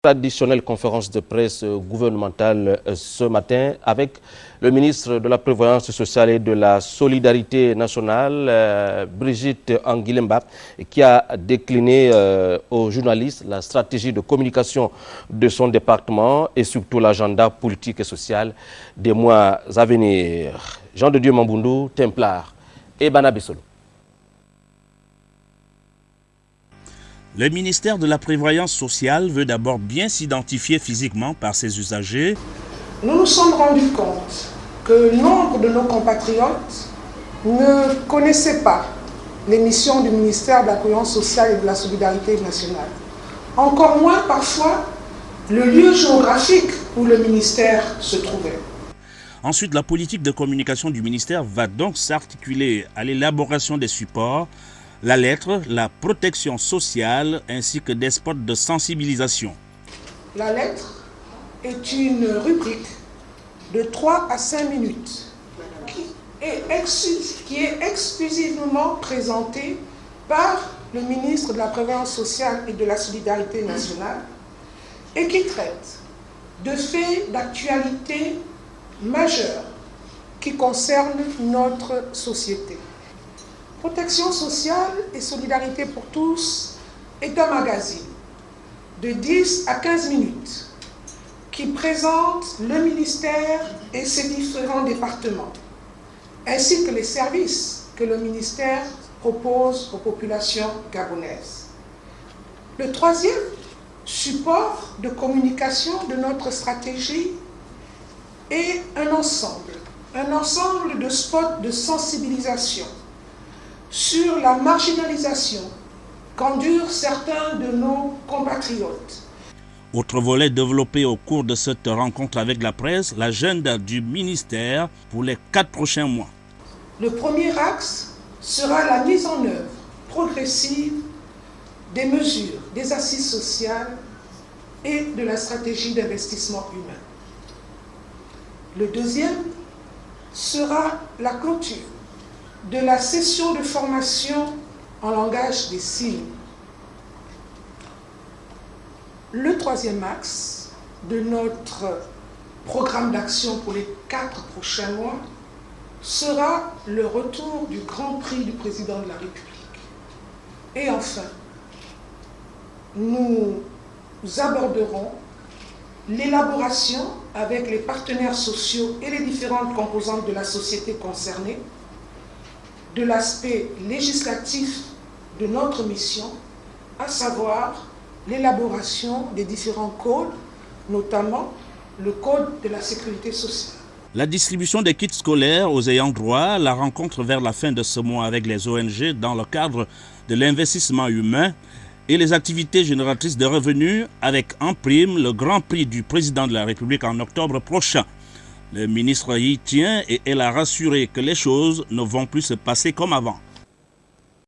Traditionnelle conférence de presse gouvernementale ce matin avec le ministre de la Prévoyance sociale et de la Solidarité nationale, Brigitte Anguilemba, qui a décliné aux journalistes la stratégie de communication de son département et surtout l'agenda politique et social des mois à venir. Jean de Dieu Mambundu, Templar et Banabissolo. Le ministère de la Prévoyance sociale veut d'abord bien s'identifier physiquement par ses usagers. Nous nous sommes rendus compte que nombre de nos compatriotes ne connaissaient pas les missions du ministère de la Prévoyance sociale et de la Solidarité nationale. Encore moins parfois le lieu géographique où le ministère se trouvait. Ensuite, la politique de communication du ministère va donc s'articuler à l'élaboration des supports, la lettre, la protection sociale ainsi que des spots de sensibilisation. La lettre est une rubrique de 3 à 5 minutes qui est exclusivement présentée par le ministre de la Prévoyance sociale et de la Solidarité nationale et qui traite de faits d'actualité majeurs qui concernent notre société. Protection sociale et solidarité pour tous est un magazine de 10 à 15 minutes qui présente le ministère et ses différents départements, ainsi que les services que le ministère propose aux populations gabonaises. Le troisième support de communication de notre stratégie est un ensemble de spots de sensibilisation sur la marginalisation qu'endurent certains de nos compatriotes. Autre volet développé au cours de cette rencontre avec la presse, l'agenda du ministère pour les 4 prochains mois. Le premier axe sera la mise en œuvre progressive des mesures des assises sociales et de la stratégie d'investissement humain. Le deuxième sera la clôture de la session de formation en langage des signes. Le troisième axe de notre programme d'action pour les 4 prochains mois sera le retour du Grand Prix du Président de la République. Et enfin, nous aborderons l'élaboration avec les partenaires sociaux et les différentes composantes de la société concernée de l'aspect législatif de notre mission, à savoir l'élaboration des différents codes, notamment le code de la sécurité sociale. La distribution des kits scolaires aux ayants droit, la rencontre vers la fin de ce mois avec les ONG dans le cadre de l'investissement humain et les activités génératrices de revenus avec en prime le Grand Prix du Président de la République en octobre prochain. Le ministre y tient et elle a rassuré que les choses ne vont plus se passer comme avant.